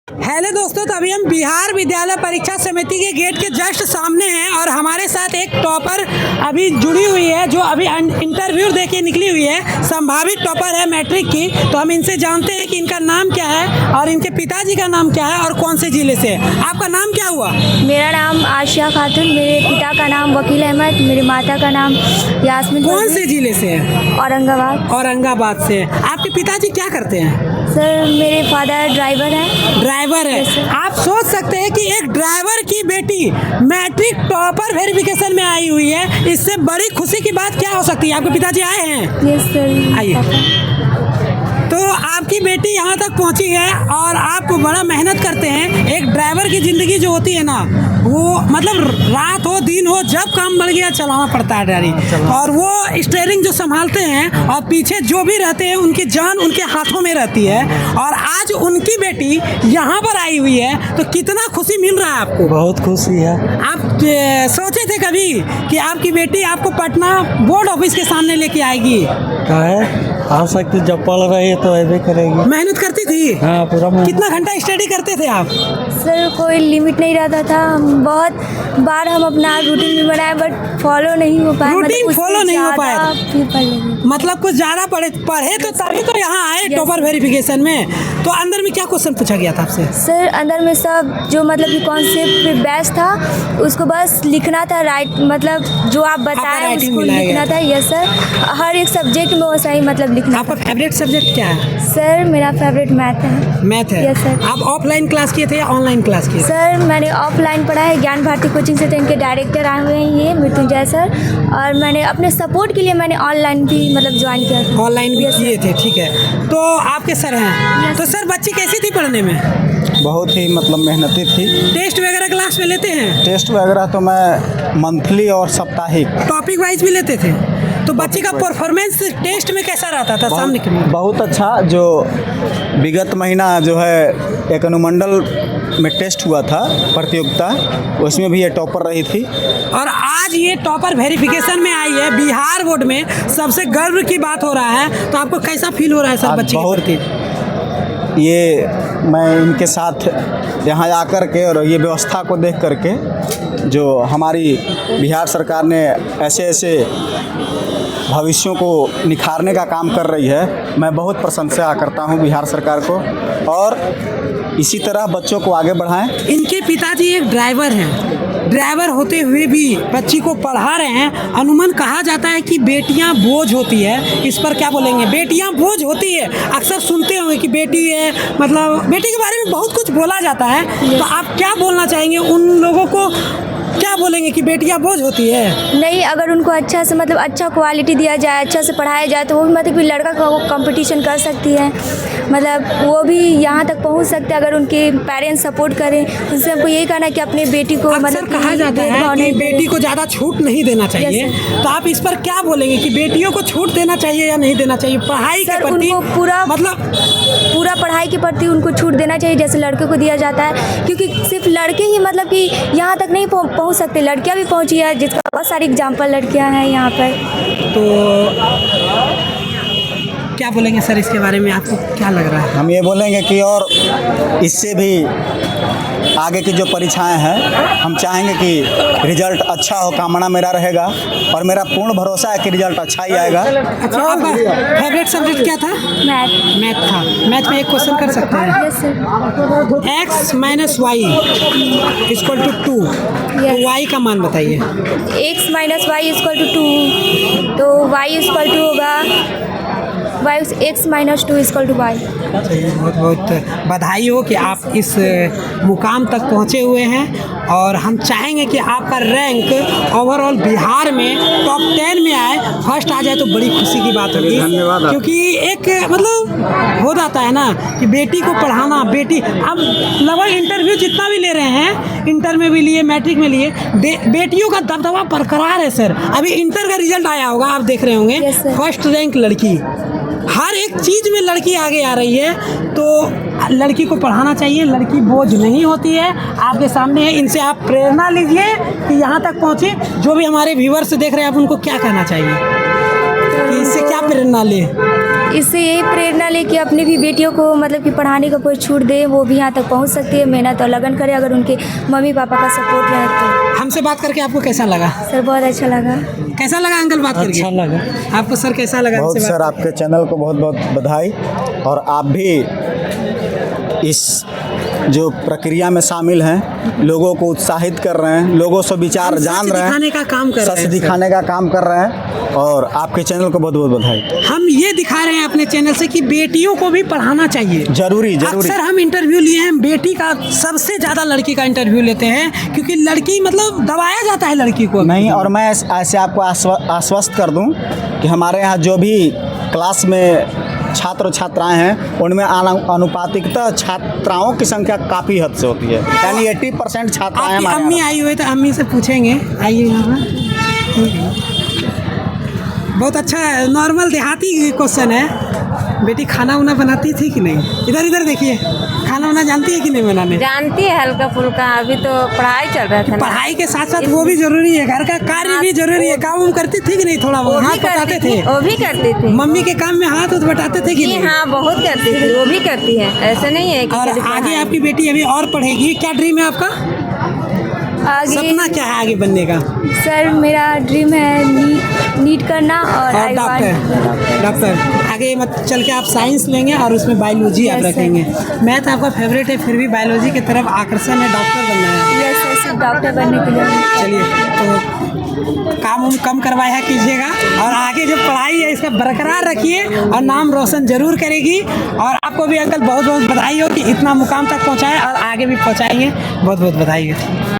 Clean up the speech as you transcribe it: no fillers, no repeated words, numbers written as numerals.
Hello दोस्तों, तो अभी हम बिहार विद्यालय परीक्षा समिति के गेट के जस्ट सामने हैं और हमारे साथ एक टॉपर अभी जुड़ी हुई है जो अभी इंटरव्यू दे के निकली हुई है, संभावित टॉपर है मैट्रिक की। तो हम इनसे जानते हैं कि इनका नाम क्या है और इनके पिताजी का नाम क्या है और कौन से जिले से है। आपका नाम क्या हुआ? मेरा नाम आशिया खातून, मेरे पिता का नाम वकील अहमद, मेरी माता का नाम यास्मीन। कौन से जिले से है? औरंगाबाद। औरंगाबाद से। आपके पिताजी क्या करते हैं? सर मेरे फादर ड्राइवर हैं। ड्राइवर है। आप सोच सकते हैं कि एक ड्राइवर की बेटी मैट्रिक टॉपर वेरिफिकेशन में आई हुई है, इससे बड़ी खुशी की बात क्या हो सकती है? आपके पिताजी आए हैं? Yes sir. आइए। तो आपकी बेटी यहाँ तक पहुँची है और आप बड़ा मेहनत करते हैं। एक ड्राइवर की ज़िंदगी जो होती है ना, वो मतलब रात हो दिन हो, जब काम बढ़ गया चलाना पड़ता है गाड़ी, और वो स्टीयरिंग जो संभालते हैं और पीछे जो भी रहते हैं उनकी जान उनके हाथों में रहती है। और आज उनकी बेटी यहाँ पर आई हुई है तो कितना खुशी मिल रहा है आपको? बहुत खुशी है। आप सोचे थे कभी कि आपकी बेटी आपको पटना बोर्ड ऑफिस के सामने लेके आएगी? क्या है, आ सकती जब पढ़ रही है तो ऐसे करेगी। मेहनत करती थी? हाँ, पूरा मेहनत। कितना घंटा स्टडी करते थे आप? सर कोई लिमिट नहीं रहता था, बहुत बार हम अपना रूटीन भी बनाए बट फॉलो नहीं हो पाया। रूटीन फॉलो नहीं हो पाया? फिर पढ़ लेंगे। मतलब कुछ ज़्यादा पढ़े तो तभी तो यहाँ आए टॉपर वेरिफिकेशन में। तो अंदर में क्या क्वेश्चन पूछा गया था आपसे? सर अंदर में सब जो मतलब कि कॉन्सेप्ट पे बेस्ट था उसको बस लिखना था, राइट मतलब जो आप बताएं उसको लिखना था। यस सर, हर एक सब्जेक्ट में वैसा ही मतलब लिखना। आपका फेवरेट सब्जेक्ट क्या है? सर मेरा फेवरेट मैथ है। मैथ है? Yes sir. आप ऑफलाइन क्लास किए थे या ऑनलाइन क्लास किए थे? सर मैंने ऑफलाइन पढ़ा है, ज्ञान भारती कोचिंग से। तो इनके डायरेक्टर आए हुए हैं ये मृत्युंजय सर, और मैंने अपने सपोर्ट के लिए मैंने ऑनलाइन भी मतलब ज्वाइन किया था। ऑनलाइन भी किए थे, ठीक है। तो आपके सर हैं, तो सर बच्ची कैसी थी पढ़ने में? बहुत ही मतलब मेहनती थी। टेस्ट वगैरह क्लास में लेते हैं? टेस्ट वगैरह तो मैं मंथली और साप्ताहिक टॉपिक वाइज भी लेते थे? तो बच्ची का परफॉर्मेंस टेस्ट में कैसा रहता था सामने के? बहुत अच्छा। जो विगत महीना जो है एक अनुमंडल में टेस्ट हुआ था प्रतियोगिता, उसमें भी ये टॉपर रही थी। और आज ये टॉपर वेरिफिकेशन में आई है बिहार बोर्ड में, सबसे गर्व की बात हो रहा है। तो आपको कैसा फील हो रहा है सर बच्ची के प्रति? ये मैं इनके साथ यहाँ आकर के और ये व्यवस्था को देख करके, जो हमारी बिहार सरकार ने ऐसे ऐसे भविष्यों को निखारने का काम कर रही है, मैं बहुत प्रशंसा करता हूँ बिहार सरकार को, और इसी तरह बच्चों को आगे बढ़ाएं। इनके पिताजी एक ड्राइवर हैं, ड्राइवर होते हुए भी बच्ची को पढ़ा रहे हैं। अनुमान कहा जाता है कि बेटियां बोझ होती है, इस पर क्या बोलेंगे? बेटियां बोझ होती है, अक्सर सुनते होंगे कि बेटी है, मतलब बेटी के बारे में बहुत कुछ बोला जाता है। तो आप क्या बोलना चाहेंगे उन लोगों को? क्या बोलेंगे कि बेटियां बोझ होती है? नहीं, अगर उनको अच्छा से मतलब अच्छा क्वालिटी दिया जाए, अच्छा से पढ़ाया जाए, तो वो भी मतलब कि लड़का का वो कंपटीशन कर सकती है, मतलब वो भी यहाँ तक पहुँच सकते हैं अगर उनके पेरेंट्स सपोर्ट करें। उनसे हमको यही कहना है कि अपने बेटी को मतलब कहा जाता है कि बेटी को ज़्यादा छूट नहीं देना चाहिए। तो आप इस पर क्या बोलेंगे कि बेटियों को छूट देना चाहिए या नहीं देना चाहिए पढ़ाई के प्रति? उनको पूरा मतलब पूरा पढ़ाई के प्रति उनको छूट देना चाहिए जैसे लड़के को दिया जाता है, क्योंकि सिर्फ लड़के ही मतलब कि यहाँ तक नहीं पहुँच सकते, लड़कियाँ भी पहुँची है, जिसका बहुत सारी एग्जाम्पल लड़कियाँ हैं यहाँ पर। तो क्या बोलेंगे सर इसके बारे में, आपको क्या लग रहा है? हम ये बोलेंगे कि और इससे भी आगे की जो परीक्षाएं हैं, हम चाहेंगे कि रिजल्ट अच्छा हो, कामना मेरा रहेगा और मेरा पूर्ण भरोसा है कि रिजल्ट अच्छा ही आएगा। अच्छा, आपका फेवरेट सब्जेक्ट क्या था? मैथ। मैथ था। मैथ में एक क्वेश्चन कर सकते हैं? Yes sir. x minus y equal to 2, तो y का मान बताइए। x minus y equal to 2, तो y इक्वल टू होगा x minus 2 equal to y। बहुत बहुत बधाई हो कि आप इस मुकाम तक पहुंचे हुए हैं, और हम चाहेंगे कि आपका रैंक ओवरऑल बिहार में टॉप 10 में आए, फर्स्ट आ जाए तो बड़ी खुशी की बात होगी। धन्यवाद। क्योंकि एक मतलब हो जाता है ना कि बेटी को पढ़ाना, बेटी अब लगभग इंटरव्यू जितना भी ले रहे हैं, इंटर में भी लिए, मैट्रिक में लिए, बेटियों का दबदबा बरकरार है सर। अभी इंटर का रिजल्ट आया होगा, आप देख रहे होंगे। Yes, sir। फर्स्ट रैंक लड़की, हर एक चीज़ में लड़की आगे आ रही है। तो लड़की को पढ़ाना चाहिए, लड़की बोझ नहीं होती है। आपके सामने है, इनसे आप प्रेरणा लीजिए कि यहाँ तक पहुँचे। जो भी हमारे व्यूअर्स देख रहे हैं, आप उनको क्या कहना चाहिए कि इससे क्या प्रेरणा ले? इससे यही प्रेरणा ले कि अपनी भी बेटियों को मतलब कि पढ़ाने का कोई छूट दे, वो भी यहाँ तक पहुँच सकती है, मेहनत और लगन करे अगर उनके मम्मी पापा का सपोर्ट रहे तो। हमसे बात करके आपको कैसा लगा? सर बहुत अच्छा लगा। कैसा लगा अंकल बात करके? अच्छा लगा। आपको सर कैसा लगा? बहुत हमसे सर, बात आपके चैनल को बहुत बहुत बधाई। और आप भी इस जो प्रक्रिया में शामिल हैं, लोगों को उत्साहित कर रहे हैं, लोगों से विचार हम जान सच रहे हैं, दिखाने का काम कर रहे सच हैं दिखाने का काम कर रहे हैं। और आपके चैनल को बहुत बहुत बधाई। हम ये दिखा रहे हैं अपने चैनल से कि बेटियों को भी पढ़ाना चाहिए। जरूरी जरूरी। अक्सर हम इंटरव्यू लिए हैं, बेटी का सबसे ज़्यादा लड़की का इंटरव्यू लेते हैं, क्योंकि लड़की मतलब दबाया जाता है लड़की को। नहीं, और मैं ऐसे आपको आश्वस्त कर दूं कि हमारे यहाँ जो भी क्लास में छात्र छात्राएं हैं, उनमें अनुपातिकता छात्राओं की संख्या काफ़ी हद से होती है, यानी 80% छात्राएं आपकी हमारे अम्मी यहाँ। आई हुई तो अम्मी से पूछेंगे। आइए यहाँ बहुत अच्छा नॉर्मल देहाती क्वेश्चन है। बेटी खाना वाना बनाती थी कि नहीं? इधर इधर देखिए, खाना वाना जानती है कि नहीं बनाने? जानती है हल्का फुल्का, अभी तो पढ़ाई चल रहा था ना। पढ़ाई के साथ साथ वो भी जरूरी है, घर का कार्य भी जरूरी है। काम वाम करती थी कि नहीं? थोड़ा वो बहुत भी हाथ बटाते थे? वो भी करती थी। मम्मी के काम में हाथ उठ बटाते थे कि जी नहीं? हाँ, बहुत करती थी, वो भी करती है, ऐसे नहीं है कि और खाली आगे पढ़ाई। आपकी बेटी अभी और पढ़ेगी, क्या ड्रीम है आपका? आगे सपना क्या है आगे बनने का? सर मेरा ड्रीम है नीट करना और और डॉक्टर आगे मत चल के आप साइंस लेंगे और उसमें बायोलॉजी आप Yes, sir. रखेंगे। मैथ आपका फेवरेट है, फिर भी बायोलॉजी की तरफ आकर्षण है, डॉक्टर बनना है। यस सर, सिर्फ डॉक्टर बनने के लिए। चलिए, तो काम उम कम करवाया कीजिएगा और आगे जो पढ़ाई है इसका बरकरार रखिए और नाम रोशन जरूर करेगी। और आपको भी अंकल बहुत बहुत बधाई हो कि इतना मुकाम तक पहुँचाए और आगे भी पहुँचाएंगे। बहुत बहुत बधाई हो।